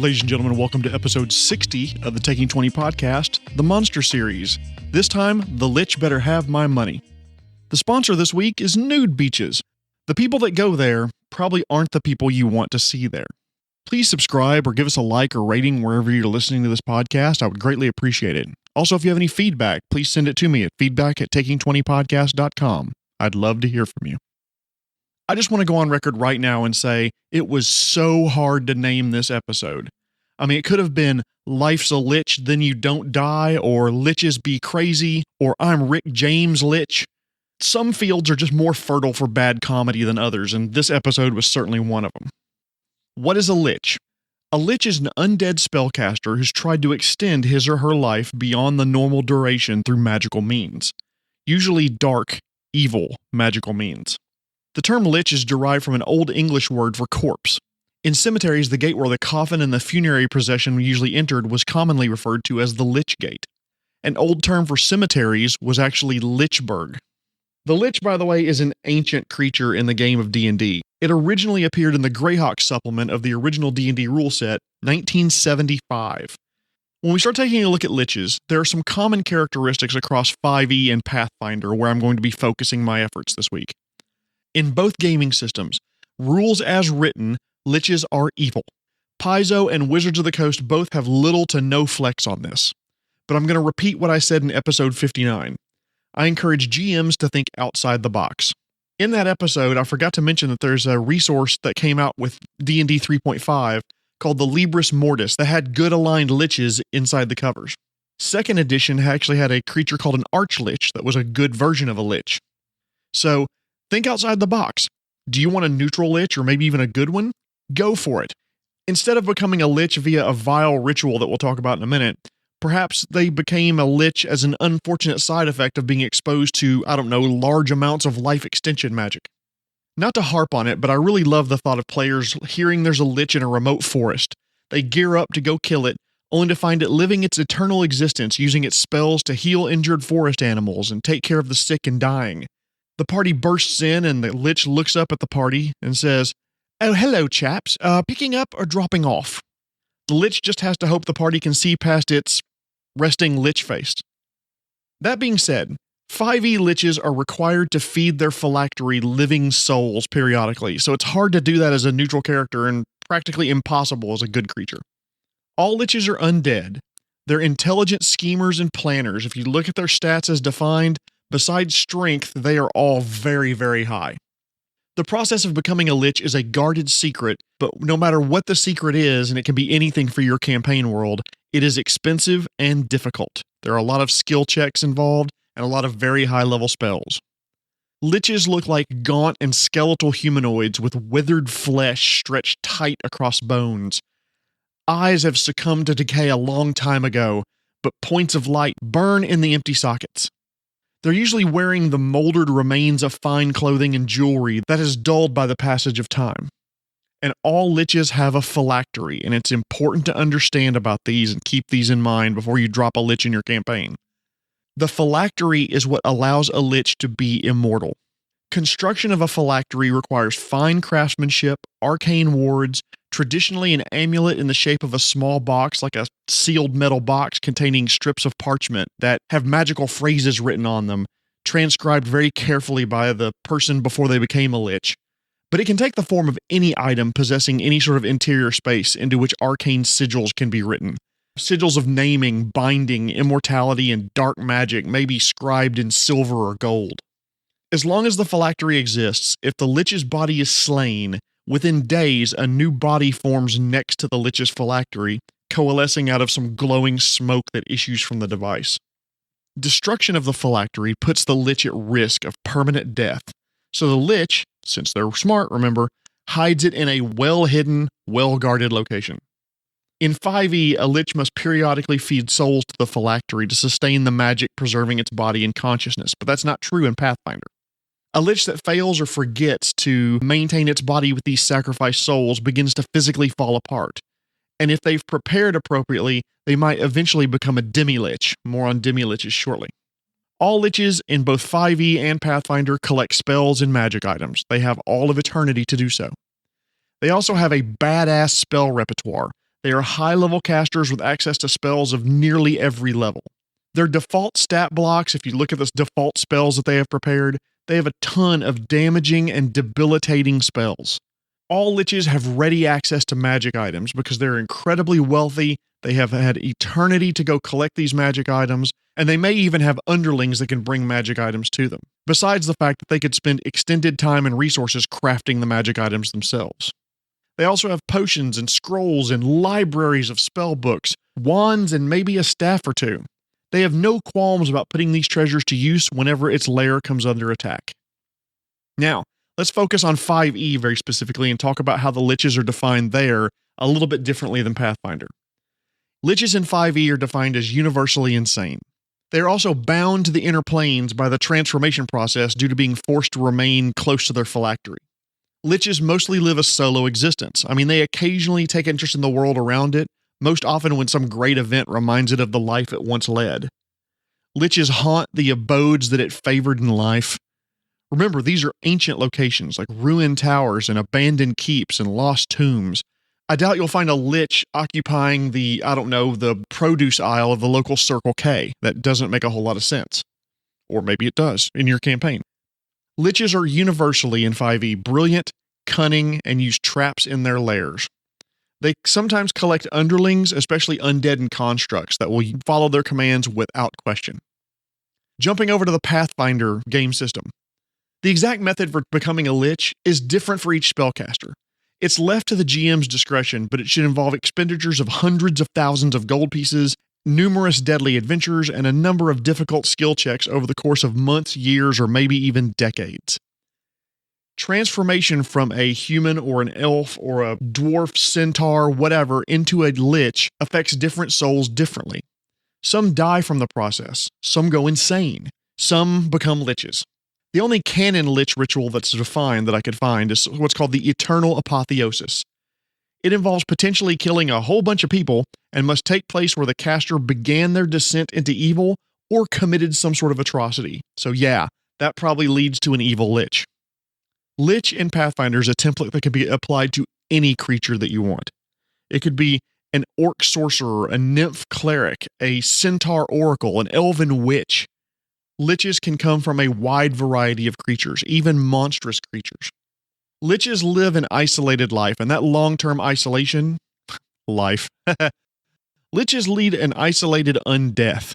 Ladies and gentlemen, welcome to episode 60 of the Taking 20 podcast, the Monster Series. This time, the Lich better have my money. The sponsor this week is Nude Beaches. The people that go there probably aren't the people you want to see there. Please subscribe or give us a like or rating wherever you're listening to this podcast. I would greatly appreciate it. Also, if you have any feedback, please send it to me at feedback@taking20podcast.com. I'd love to hear from you. I just want to go on record right now and say it was so hard to name this episode. I mean, it could have been Life's a Lich, Then You Don't Die, or Liches Be Crazy, or I'm Rick James Lich. Some fields are just more fertile for bad comedy than others, and this episode was certainly one of them. What is a Lich? A Lich is an undead spellcaster who's tried to extend his or her life beyond the normal duration through magical means. Usually dark, evil magical means. The term Lich is derived from an Old English word for corpse. In cemeteries, the gate where the coffin and the funerary procession usually entered was commonly referred to as the Lich Gate. An old term for cemeteries was actually Lichburg. The Lich, by the way, is an ancient creature in the game of D&D. It originally appeared in the Greyhawk supplement of the original D&D rule set, 1975. When we start taking a look at Liches, there are some common characteristics across 5e and Pathfinder where I'm going to be focusing my efforts this week. In both gaming systems, rules as written, Liches are evil. Paizo and Wizards of the Coast both have little to no flex on this. But I'm going to repeat what I said in episode 59. I encourage GMs to think outside the box. In that episode, I forgot to mention that there's a resource that came out with D&D 3.5 called the Libris Mortis that had good aligned Liches inside the covers. Second edition actually had a creature called an Archlich that was a good version of a Lich. So, think outside the box. Do you want a neutral Lich or maybe even a good one? Go for it. Instead of becoming a Lich via a vile ritual that we'll talk about in a minute, perhaps they became a Lich as an unfortunate side effect of being exposed to, large amounts of life extension magic. Not to harp on it, but I really love the thought of players hearing there's a Lich in a remote forest. They gear up to go kill it, only to find it living its eternal existence using its spells to heal injured forest animals and take care of the sick and dying. The party bursts in and the Lich looks up at the party and says, "Oh, hello, chaps. Picking up or dropping off?" The Lich just has to hope the party can see past its resting Lich face. That being said, 5e Liches are required to feed their phylactery living souls periodically, so it's hard to do that as a neutral character and practically impossible as a good creature. All Liches are undead. They're intelligent schemers and planners. If you look at their stats as defined, besides strength, they are all very, very high. The process of becoming a Lich is a guarded secret, but no matter what the secret is, and it can be anything for your campaign world, it is expensive and difficult. There are a lot of skill checks involved and a lot of very high-level spells. Liches look like gaunt and skeletal humanoids with withered flesh stretched tight across bones. Eyes have succumbed to decay a long time ago, but points of light burn in the empty sockets. They're usually wearing the moldered remains of fine clothing and jewelry that is dulled by the passage of time. And all Liches have a phylactery, and it's important to understand about these and keep these in mind before you drop a Lich in your campaign. The phylactery is what allows a Lich to be immortal. Construction of a phylactery requires fine craftsmanship, arcane wards, traditionally an amulet in the shape of a small box, like a sealed metal box containing strips of parchment that have magical phrases written on them, transcribed very carefully by the person before they became a Lich. But it can take the form of any item possessing any sort of interior space into which arcane sigils can be written. Sigils of naming, binding, immortality, and dark magic may be scribed in silver or gold. As long as the phylactery exists, if the Lich's body is slain, within days a new body forms next to the Lich's phylactery, coalescing out of some glowing smoke that issues from the device. Destruction of the phylactery puts the Lich at risk of permanent death, so the Lich, since they're smart, remember, hides it in a well-hidden, well-guarded location. In 5e, a Lich must periodically feed souls to the phylactery to sustain the magic preserving its body and consciousness, but that's not true in Pathfinder. A Lich that fails or forgets to maintain its body with these sacrificed souls begins to physically fall apart. And if they've prepared appropriately, they might eventually become a demi-Lich. More on demi-Liches shortly. All Liches in both 5e and Pathfinder collect spells and magic items. They have all of eternity to do so. They also have a badass spell repertoire. They are high-level casters with access to spells of nearly every level. Their default stat blocks, if you look at the default spells that they have prepared, they have a ton of damaging and debilitating spells. All liches have ready access to magic items because they're incredibly wealthy, they have had eternity to go collect these magic items, and they may even have underlings that can bring magic items to them, besides the fact that they could spend extended time and resources crafting the magic items themselves. They also have potions and scrolls and libraries of spell books, wands, and maybe a staff or two. They have no qualms about putting these treasures to use whenever its lair comes under attack. Now, let's focus on 5e very specifically and talk about how the liches are defined there a little bit differently than Pathfinder. Liches in 5e are defined as universally insane. They are also bound to the inner planes by the transformation process due to being forced to remain close to their phylactery. Liches mostly live a solo existence. I mean, they occasionally take interest in the world around it, most often when some great event reminds it of the life it once led. Liches haunt the abodes that it favored in life. Remember, these are ancient locations like ruined towers and abandoned keeps and lost tombs. I doubt you'll find a lich occupying the produce aisle of the local Circle K. That doesn't make a whole lot of sense. Or maybe it does in your campaign. Liches are universally in 5e brilliant, cunning, and use traps in their lairs. They sometimes collect underlings, especially undead and constructs, that will follow their commands without question. Jumping over to the Pathfinder game system. The exact method for becoming a lich is different for each spellcaster. It's left to the GM's discretion, but it should involve expenditures of hundreds of thousands of gold pieces, numerous deadly adventures, and a number of difficult skill checks over the course of months, years, or maybe even decades. Transformation from a human or an elf or a dwarf, centaur, whatever, into a lich affects different souls differently. Some die from the process, some go insane, some become liches. The only canon lich ritual that's defined that I could find is what's called the Eternal Apotheosis. It involves potentially killing a whole bunch of people and must take place where the caster began their descent into evil or committed some sort of atrocity. So yeah, that probably leads to an evil lich. Lich in Pathfinder is a template that can be applied to any creature that you want. It could be an orc sorcerer, a nymph cleric, a centaur oracle, an elven witch. Liches can come from a wide variety of creatures, even monstrous creatures. Liches live an isolated life, and that long-term isolation... life. Liches lead an isolated undeath.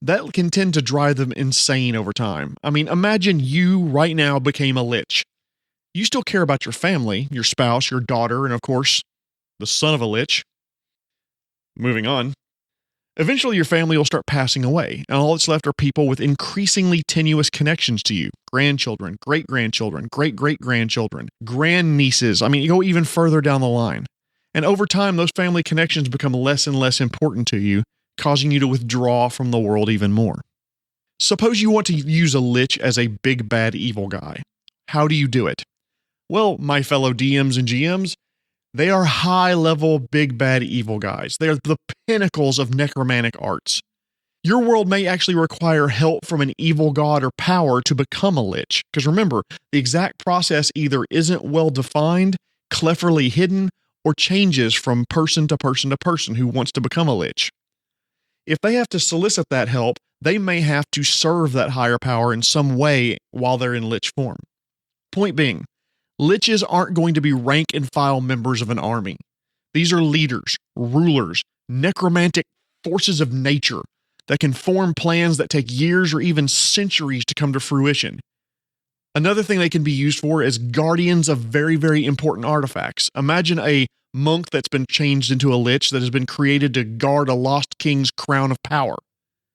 That can tend to drive them insane over time. I mean, imagine you right now became a lich. You still care about your family, your spouse, your daughter, and of course, the son of a lich. Moving on. Eventually, your family will start passing away, and all that's left are people with increasingly tenuous connections to you. Grandchildren, great-grandchildren, great-great-grandchildren, grandnieces. I mean, you go even further down the line. And over time, those family connections become less and less important to you, causing you to withdraw from the world even more. Suppose you want to use a lich as a big bad evil guy. How do you do it? Well, my fellow DMs and GMs, they are high-level, big, bad, evil guys. They are the pinnacles of necromantic arts. Your world may actually require help from an evil god or power to become a lich. Because remember, the exact process either isn't well-defined, cleverly hidden, or changes from person to person to person who wants to become a lich. If they have to solicit that help, they may have to serve that higher power in some way while they're in lich form. Point being, liches aren't going to be rank and file members of an army. These are leaders, rulers, necromantic forces of nature that can form plans that take years or even centuries to come to fruition. Another thing they can be used for is guardians of very, very important artifacts. Imagine a monk that's been changed into a lich that has been created to guard a lost king's crown of power.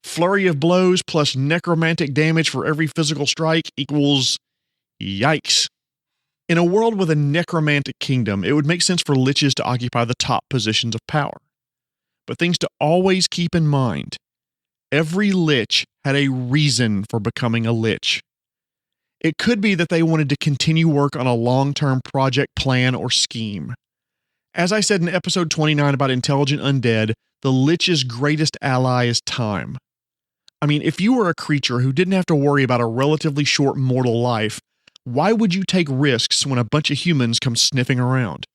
Flurry of blows plus necromantic damage for every physical strike equals yikes. In a world with a necromantic kingdom, it would make sense for liches to occupy the top positions of power. But things to always keep in mind. Every lich had a reason for becoming a lich. It could be that they wanted to continue work on a long-term project plan or scheme. As I said in episode 29 about intelligent undead, the lich's greatest ally is time. I mean, if you were a creature who didn't have to worry about a relatively short mortal life, why would you take risks when a bunch of humans come sniffing around?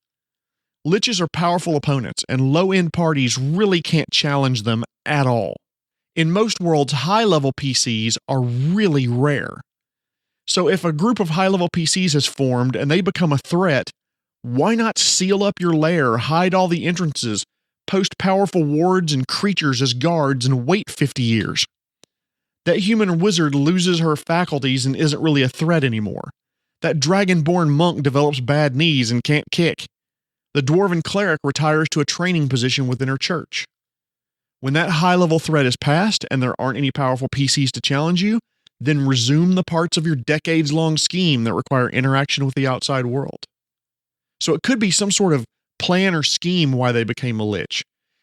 Liches are powerful opponents, and low-end parties really can't challenge them at all. In most worlds, high-level PCs are really rare. So if a group of high-level PCs has formed and they become a threat, why not seal up your lair, hide all the entrances, post powerful wards and creatures as guards, and wait 50 years? That human wizard loses her faculties and isn't really a threat anymore. That dragonborn monk develops bad knees and can't kick. The dwarven cleric retires to a training position within her church. When that high-level threat is past and there aren't any powerful PCs to challenge you, then resume the parts of your decades-long scheme that require interaction with the outside world. So it could be some sort of plan or scheme why they became a lich.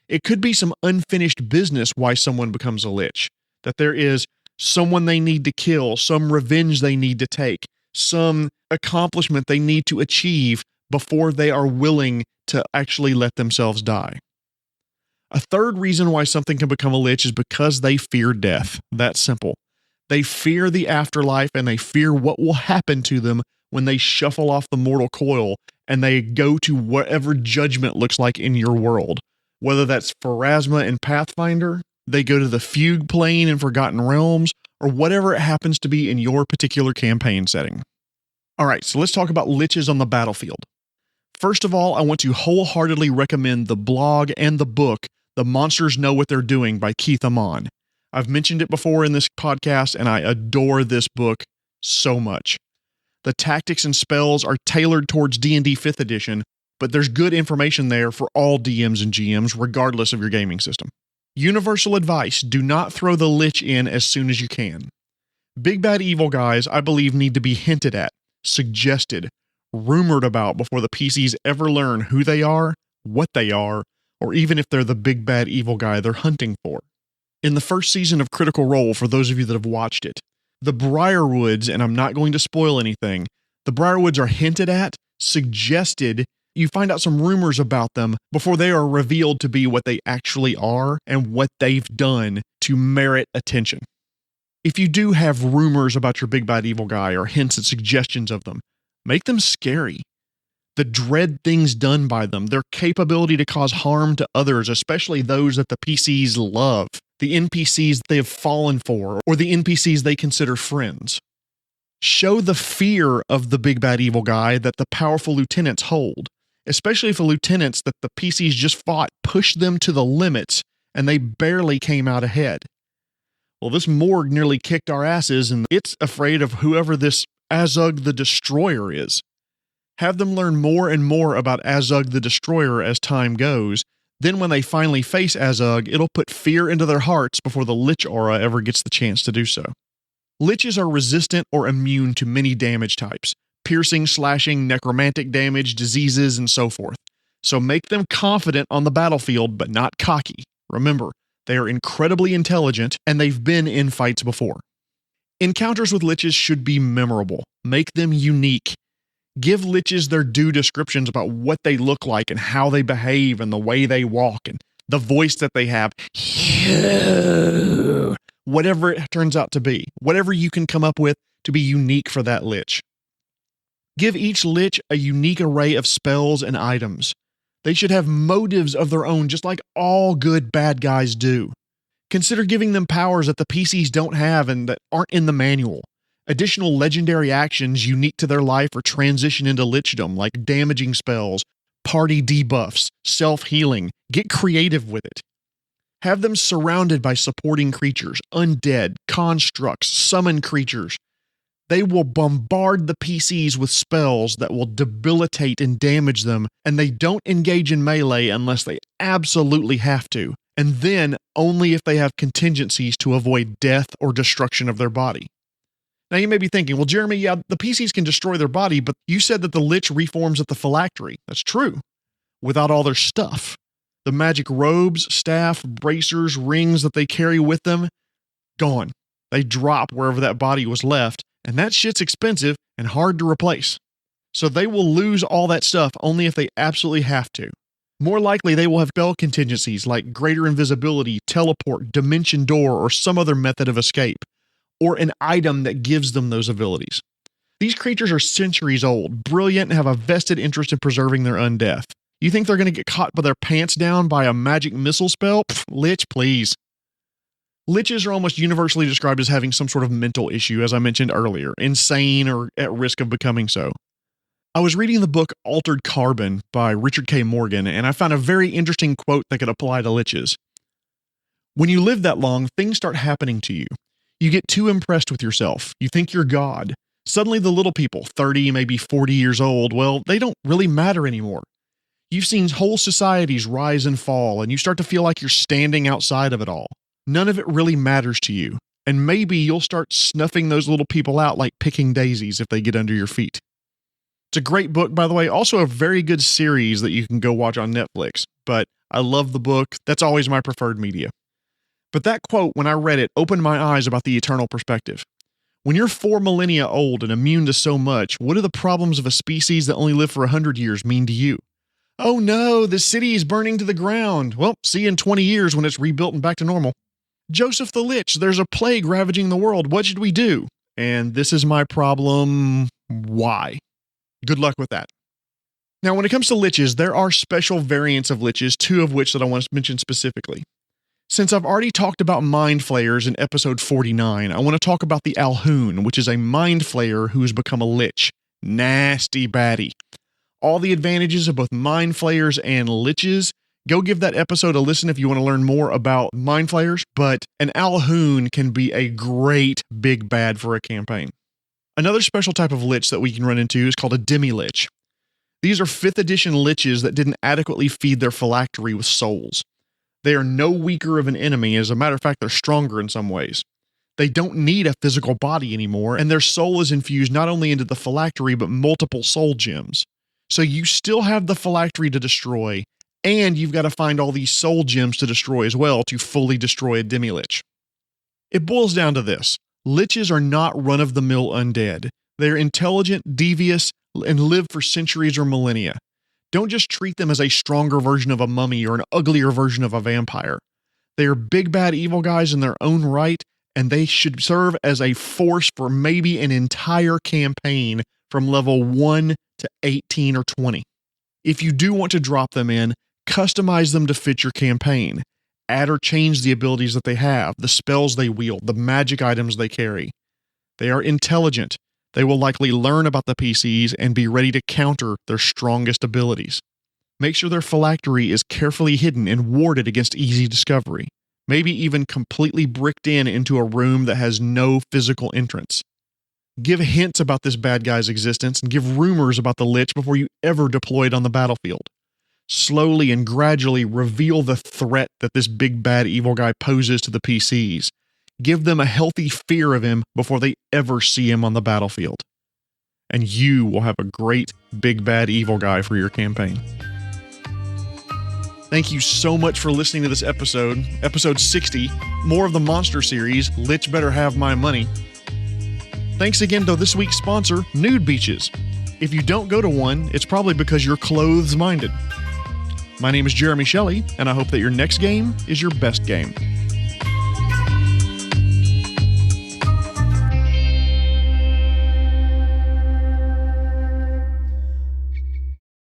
It could be some unfinished business why someone becomes a lich. That there is someone they need to kill, some revenge they need to take, some accomplishment they need to achieve before they are willing to actually let themselves die. A third reason why something can become a lich is because they fear death. That's simple. They fear the afterlife and they fear what will happen to them when they shuffle off the mortal coil and they go to whatever judgment looks like in your world. Whether that's Pharasma and Pathfinder, they go to the Fugue Plane in Forgotten Realms, or whatever it happens to be in your particular campaign setting. Alright, so let's talk about liches on the battlefield. First of all, I want to wholeheartedly recommend the blog and the book, The Monsters Know What They're Doing by Keith Amon. I've mentioned it before in this podcast, and I adore this book so much. The tactics and spells are tailored towards D&D 5th edition, but there's good information there for all DMs and GMs, regardless of your gaming system. Universal advice, do not throw the Lich in as soon as you can. Big bad evil guys, I believe, need to be hinted at, suggested, rumored about before the PCs ever learn who they are, what they are, or even if they're the big bad evil guy they're hunting for. In the first season of Critical Role, for those of you that have watched it, the Briarwoods, and I'm not going to spoil anything, the Briarwoods are hinted at, suggested, you find out some rumors about them before they are revealed to be what they actually are and what they've done to merit attention. If you do have rumors about your big bad evil guy or hints and suggestions of them, make them scary. The dread things done by them, their capability to cause harm to others, especially those that the PCs love, the NPCs they have fallen for, or the NPCs they consider friends. Show the fear of the big bad evil guy that the powerful lieutenants hold, especially if the lieutenants that the PCs just fought pushed them to the limits and they barely came out ahead. Well, this morgue nearly kicked our asses and it's afraid of whoever this Azug the Destroyer is. Have them learn more and more about Azug the Destroyer as time goes. Then when they finally face Azug, it'll put fear into their hearts before the Lich aura ever gets the chance to do so. Liches are resistant or immune to many damage types, piercing, slashing, necromantic damage, diseases, and so forth. So make them confident on the battlefield, but not cocky. Remember, they are incredibly intelligent, and they've been in fights before. Encounters with liches should be memorable. Make them unique. Give liches their due descriptions about what they look like and how they behave and the way they walk and the voice that they have. Whatever it turns out to be. Whatever you can come up with to be unique for that lich. Give each lich a unique array of spells and items. They should have motives of their own, just like all good bad guys do. Consider giving them powers that the PCs don't have and that aren't in the manual. Additional legendary actions unique to their life or transition into lichdom, like damaging spells, party debuffs, self-healing. Get creative with it. Have them surrounded by supporting creatures, undead, constructs, summon creatures. They will bombard the PCs with spells that will debilitate and damage them, and they don't engage in melee unless they absolutely have to, and then only if they have contingencies to avoid death or destruction of their body. Now you may be thinking, well, Jeremy, yeah, the PCs can destroy their body, but you said that the Lich reforms at the phylactery. That's true. Without all their stuff. The magic robes, staff, bracers, rings that they carry with them, gone. They drop wherever that body was left, and that shit's expensive and hard to replace. So they will lose all that stuff only if they absolutely have to. More likely they will have spell contingencies like greater invisibility, teleport, dimension door, or some other method of escape, or an item that gives them those abilities. These creatures are centuries old, brilliant, and have a vested interest in preserving their undeath. You think they're going to get caught with their pants down by a magic missile spell? Pfft, Lich, please. Liches are almost universally described as having some sort of mental issue, as I mentioned earlier, insane or at risk of becoming so. I was reading the book Altered Carbon by Richard K. Morgan, and I found a very interesting quote that could apply to liches. When you live that long, things start happening to you. You get too impressed with yourself. You think you're God. Suddenly the little people, 30, maybe 40 years old, well, they don't really matter anymore. You've seen whole societies rise and fall, and you start to feel like you're standing outside of it all. None of it really matters to you, and maybe you'll start snuffing those little people out like picking daisies if they get under your feet. It's a great book, by the way, also a very good series that you can go watch on Netflix, but I love the book. That's always my preferred media. But that quote, when I read it, opened my eyes about the eternal perspective. When you're 4 millennia old and immune to so much, what do the problems of a species that only lived for 100 years mean to you? Oh no, the city is burning to the ground. Well, see you in 20 years when it's rebuilt and back to normal. Joseph the Lich, there's a plague ravaging the world. What should we do? And this is my problem. Why? Good luck with that. Now, when it comes to liches, there are special variants of liches, 2 of which that I want to mention specifically. Since I've already talked about mind flayers in episode 49, I want to talk about the Alhoon, which is a mind flayer who has become a lich. Nasty baddie. All the advantages of both mind flayers and liches. Go give that episode a listen if you want to learn more about mind flayers, but an Alhoon can be a great big bad for a campaign. Another special type of lich that we can run into is called a demi-lich. These are 5th edition liches that didn't adequately feed their phylactery with souls. They are no weaker of an enemy. As a matter of fact, they're stronger in some ways. They don't need a physical body anymore, and their soul is infused not only into the phylactery, but multiple soul gems. So you still have the phylactery to destroy, and you've got to find all these soul gems to destroy as well to fully destroy a demi-lich. It boils down to this. Liches are not run-of-the-mill undead. They're intelligent, devious, and live for centuries or millennia. Don't just treat them as a stronger version of a mummy or an uglier version of a vampire. They are big bad evil guys in their own right, and they should serve as a force for maybe an entire campaign from level 1 to 18 or 20. If you do want to drop them in, customize them to fit your campaign. Add or change the abilities that they have, the spells they wield, the magic items they carry. They are intelligent. They will likely learn about the PCs and be ready to counter their strongest abilities. Make sure their phylactery is carefully hidden and warded against easy discovery. Maybe even completely bricked in into a room that has no physical entrance. Give hints about this bad guy's existence and give rumors about the Lich before you ever deploy it on the battlefield. Slowly and gradually reveal the threat that this big bad evil guy poses to the PCs. Give them a healthy fear of him before they ever see him on the battlefield. And you will have a great big bad evil guy for your campaign. Thank you so much for listening to this episode, episode 60, more of the monster series, Lich Better Have My Money. Thanks again to this week's sponsor, Nude Beaches. If you don't go to one, it's probably because you're clothes-minded. My name is Jeremy Shelley, and I hope that your next game is your best game.